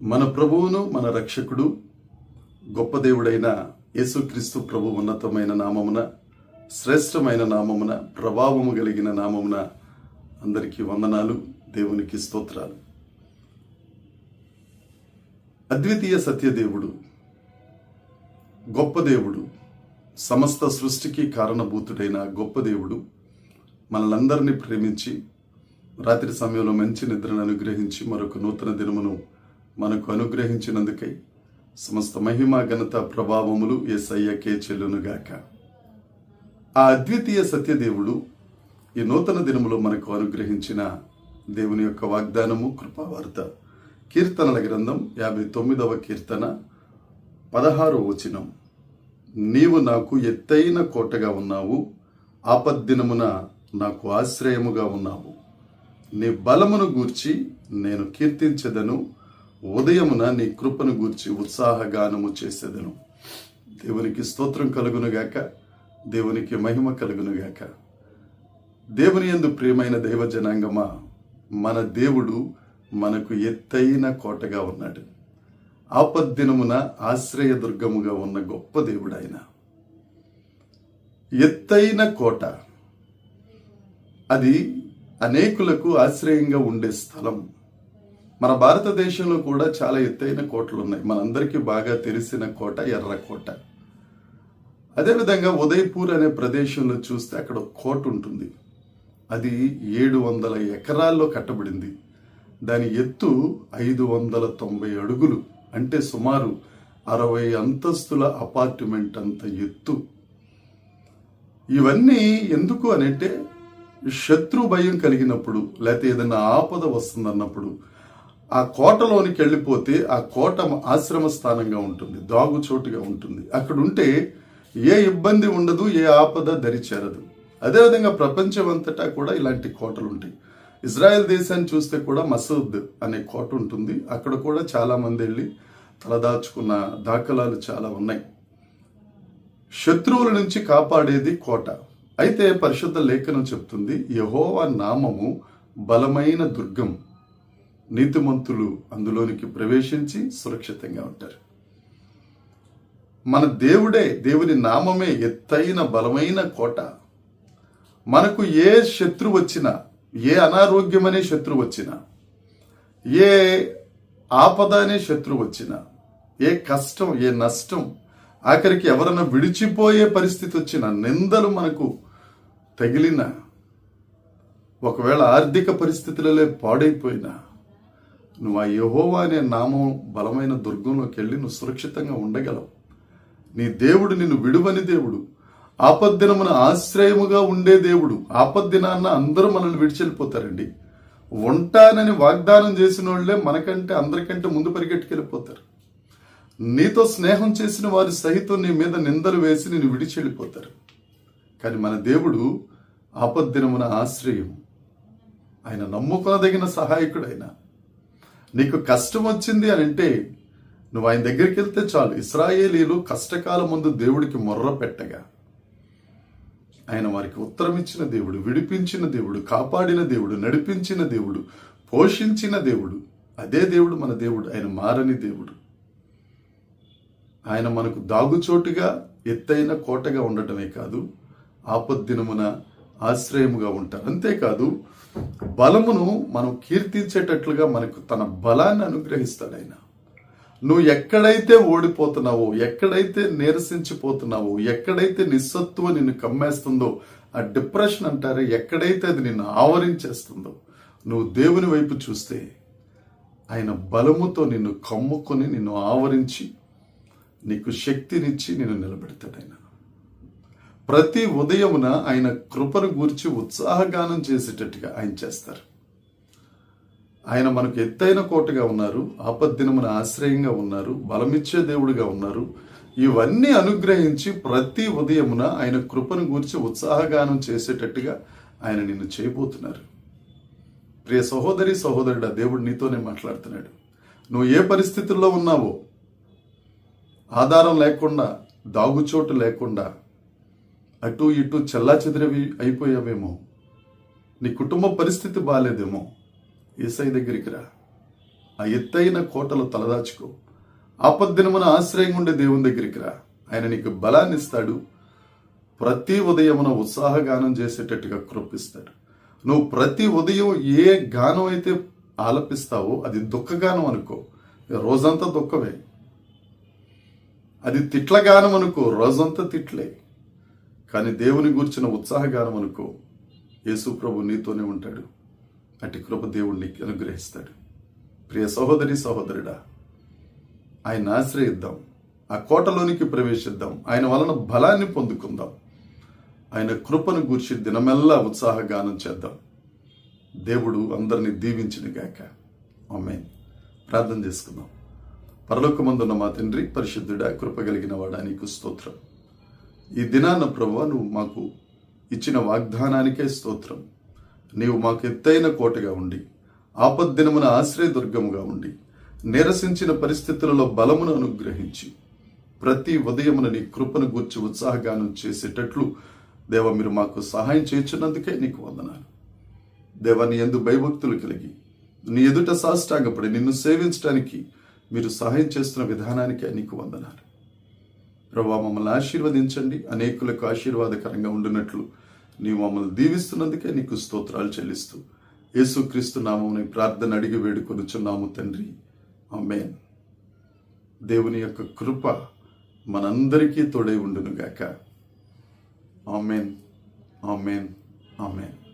మన ప్రభువును మన రక్షకుడు గొప్ప దేవుడైన యేసుక్రీస్తు ప్రభు ఉన్నతమైన నామమున, శ్రేష్టమైన నామమున, ప్రభావము కలిగిన నామమున అందరికీ వందనాలు, దేవునికి స్తోత్రాలు. అద్వితీయ సత్యదేవుడు, గొప్ప దేవుడు, సమస్త సృష్టికి కారణభూతుడైన గొప్ప దేవుడు మనలందరినీ ప్రేమించి రాత్రి సమయంలో మంచి నిద్రను అనుగ్రహించి మరొక నూతన దినమును మనకు అనుగ్రహించినందుకై సమస్త మహిమ, ఘనత, ప్రభావములు యేసయ్యకే చెల్లునుగాక. ఆ అద్వితీయ సత్యదేవుడు ఈ నూతన దినములో మనకు అనుగ్రహించిన దేవుని యొక్క వాగ్దానము, కృపావార్త. కీర్తనల గ్రంథం 59వ కీర్తన 16వ వచనం. నీవు నాకు ఎత్తైన కోటగా ఉన్నావు, ఆపద్దినమున నాకు ఆశ్రయముగా ఉన్నావు. నీ బలమును గూర్చి నేను కీర్తించెదను, ఉదయమున నీ కృపను గూర్చి ఉత్సాహగానము చేసేదను. దేవునికి స్తోత్రం కలుగునుగాక, దేవునికి మహిమ కలుగునుగాక. దేవుని యందు ప్రియమైన దైవ జనాంగమా, మన దేవుడు మనకు ఎత్తైన కోటగా ఉన్నాడు. ఆపద్దినమున ఆశ్రయదుర్గముగా ఉన్న గొప్ప దేవుడు ఆయన. ఎత్తైన కోట, అది అనేకులకు ఆశ్రయంగా ఉండే స్థలం. మన భారతదేశంలో కూడా చాలా ఎత్తైన కోటలు ఉన్నాయి. మనందరికీ బాగా తెలిసిన కోట ఎర్రకోట. అదేవిధంగా ఉదయపూర్ అనే ప్రదేశంలో చూస్తే అక్కడ కోట ఉంటుంది. అది 700 ఎకరాల్లో కట్టబడింది. దాని ఎత్తు 590 అడుగులు, అంటే సుమారు 60 అంతస్తుల అపార్ట్మెంట్ అంత ఎత్తు. ఇవన్నీ ఎందుకు అనంటే, శత్రు భయం కలిగినప్పుడు, లేకపోతే ఏదైనా ఆపద వస్తుందన్నప్పుడు ఆ కోటలోనికి వెళ్ళిపోతే ఆ కోట ఆశ్రమ స్థానంగా ఉంటుంది, దాగుచోటుగా ఉంటుంది. అక్కడ ఉంటే ఏ ఇబ్బంది ఉండదు, ఏ ఆపద దరిచేరదు. అదేవిధంగా ప్రపంచం అంతటా కూడా ఇలాంటి కోటలు ఉంటాయి. ఇజ్రాయెల్ దేశాన్ని చూస్తే కూడా మసూద్ అనే కోట ఉంటుంది. అక్కడ కూడా చాలా మంది వెళ్ళి తలదాచుకున్న దాఖలాలు చాలా ఉన్నాయి. శత్రువుల నుంచి కాపాడేది కోట. అయితే పరిశుద్ధ లేఖనం చెప్తుంది, యెహోవా నామము బలమైన దుర్గం, నీతిమంతులు అందులోనికి ప్రవేశించి సురక్షితంగా ఉంటారు. మన దేవుడే, దేవుని నామమే ఎత్తైన బలమైన కోట. మనకు ఏ శత్రువు వచ్చినా, ఏ అనారోగ్యం అనే శత్రువు వచ్చినా, ఏ ఆపద అనే శత్రువు వచ్చినా, ఏ కష్టం, ఏ నష్టం, ఆఖరికి ఎవరైనా విడిచిపోయే పరిస్థితి వచ్చినా, నిందలు మనకు తగిలిన, ఒకవేళ ఆర్థిక పరిస్థితులలో పాడైపోయినా, నువ్వు ఆ యెహోవా అనే నామం బలమైన దుర్గంలోకి వెళ్ళి నువ్వు సురక్షితంగా ఉండగలవు. నీ దేవుడు నిన్ను విడువని దేవుడు, ఆపద్దినమున ఆశ్రయముగా ఉండే దేవుడు. ఆపద్దినాన్న అందరూ మనల్ని విడిచెళ్ళిపోతారండి. ఉంటానని వాగ్దానం చేసిన వాళ్ళే మనకంటే అందరికంటే ముందు పరిగెట్టుకెళ్ళిపోతారు. నీతో స్నేహం చేసిన వారి సహితం నీ మీద నిందలు వేసి నిన్ను విడిచెళ్ళిపోతారు. కానీ మన దేవుడు ఆపద్దినమున ఆశ్రయం, ఆయన నమ్ముకొనదగిన సహాయకుడు. ఆయన నీకు కష్టం వచ్చింది అని అంటే నువ్వు ఆయన దగ్గరికి వెళ్తే చాలు. ఇశ్రాయేలీలు కష్టకాలం ముందు దేవుడికి మొర్ర పెట్టగా ఆయన వారికి ఉత్తరం ఇచ్చిన దేవుడు, విడిపించిన దేవుడు, కాపాడిన దేవుడు, నడిపించిన దేవుడు, పోషించిన దేవుడు. అదే దేవుడు మన దేవుడు. ఆయన మారని దేవుడు. ఆయన మనకు దాగుచోటుగా, ఎత్తైన కోటగా ఉండటమే కాదు, ఆపద్దినమున ఆశ్రయముగా ఉంటారు. అంతేకాదు, బలమును మనం కీర్తించేటట్లుగా మనకు తన బలాన్ని అనుగ్రహిస్తాడు ఆయన. నువ్వు ఎక్కడైతే ఓడిపోతున్నావో, ఎక్కడైతే నీరసించిపోతున్నావో, ఎక్కడైతే నిస్సత్తువ నిన్ను కమ్మేస్తుందో, ఆ డిప్రెషన్ అంటారే, ఎక్కడైతే అది నిన్ను ఆవరించేస్తుందో, నువ్వు దేవుని వైపు చూస్తే ఆయన బలముతో నిన్ను కమ్ముకొని, నిన్ను ఆవరించి, నీకు శక్తినిచ్చి నిన్ను నిలబెడతాడు. ఆయన ప్రతి ఉదయమున ఆయన కృపను గూర్చి ఉత్సాహగానం చేసేటట్టుగా ఆయన చేస్తారు. ఆయన మనకు ఎత్తైన కోటగా ఉన్నారు, ఆపద్దినమున ఆశ్రయంగా ఉన్నారు, బలమిచ్చే దేవుడిగా ఉన్నారు. ఇవన్నీ అనుగ్రహించి ప్రతి ఉదయమున ఆయన కృపను గూర్చి ఉత్సాహగానం చేసేటట్టుగా ఆయన నిన్ను చేయబోతున్నారు. ప్రియ సహోదరి, సహోదరుడా, దేవుడు నీతోనే మాట్లాడుతున్నాడు. నువ్వు ఏ పరిస్థితుల్లో ఉన్నావో, ఆధారం లేకుండా, దాగుచోటు లేకుండా, అటు ఇటు చెల్లాచెదిరవి అయిపోయావేమో, నీ కుటుంబ పరిస్థితి బాగాలేదేమో, యేసయ్య దగ్గరికి రా. ఆ ఎత్తైన కోటలో తలదాచుకో. ఆపద్దినమున ఆశ్రయంగా ఉండే దేవుని దగ్గరికి రా. ఆయన నీకు బలాన్ని ఇస్తాడు. ప్రతి ఉదయమున ఉత్సాహగానం చేసేటట్టుగా కృపిస్తాడు. నువ్వు ప్రతి ఉదయం ఏ గానం అయితే ఆలపిస్తావో అది దుఃఖగానం అనుకో, రోజంతా దుఃఖమే. అది తిట్ల గానం అనుకో, రోజంతా తిట్లే. కానీ దేవుని గూర్చిన ఉత్సాహగానం అనుకో, యేసు ప్రభు నీతోనే ఉంటాడు. అట్టి కృప దేవుడు నీకు అనుగ్రహిస్తాడు. ప్రియ సహోదరి సహోదరుడా, ఆయన ఆశ్రయిద్దాం. ఆ కోటలోనికి ప్రవేశిద్దాం. ఆయన వలన బలాన్ని పొందుకుందాం. ఆయన కృపను గూర్చి దినమెల్లా ఉత్సాహగానం చేద్దాం. దేవుడు అందరినీ దీవించునుగాక. ఆమేన్. ప్రార్థన చేసుకుందాం. పరలోకమందున్న మా తండ్రి, పరిశుద్ధుడా, కృప కలిగిన వాడా, నీకు స్తోత్రం. ఈ దినాన ప్రభువా, నువ్వు మాకు ఇచ్చిన వాగ్దానానికే స్తోత్రం. నీవు మాకు ఎత్తైన కోటగా ఉండి, ఆపద్దినమున ఆశ్రయదుర్గముగా ఉండి, నిరసించిన పరిస్థితులలో బలమును అనుగ్రహించి, ప్రతి ఉదయమున నీ కృపను గూర్చి ఉత్సాహగానం చేసేటట్లు దేవ మీరు మాకు సహాయం చేయించినందుకే నీకు వందనాలు. దేవ, నీ యందు భయభక్తులు కలిగి నీ ఎదుట సాష్టాంగపడి నిన్ను సేవించడానికి మీరు సహాయం చేస్తున్న విధానానికే నీకు వందనాలు. ప్రభువా, మమ్మల్ని ఆశీర్వదించండి. అనేకులకు ఆశీర్వాదకరంగా ఉండినట్లు నీవు మమ్మల్ని దీవిస్తున్నందుకే నీకు స్తోత్రాలు చెల్లిస్తూ యేసుక్రీస్తు నామమున ప్రార్థన అడిగి వేడుకొనుచున్నాము తండ్రి. ఆమేన్. దేవుని యొక్క కృప మనందరికీ తోడై ఉండునుగాక. ఆమేన్, ఆమేన్, ఆమేన్.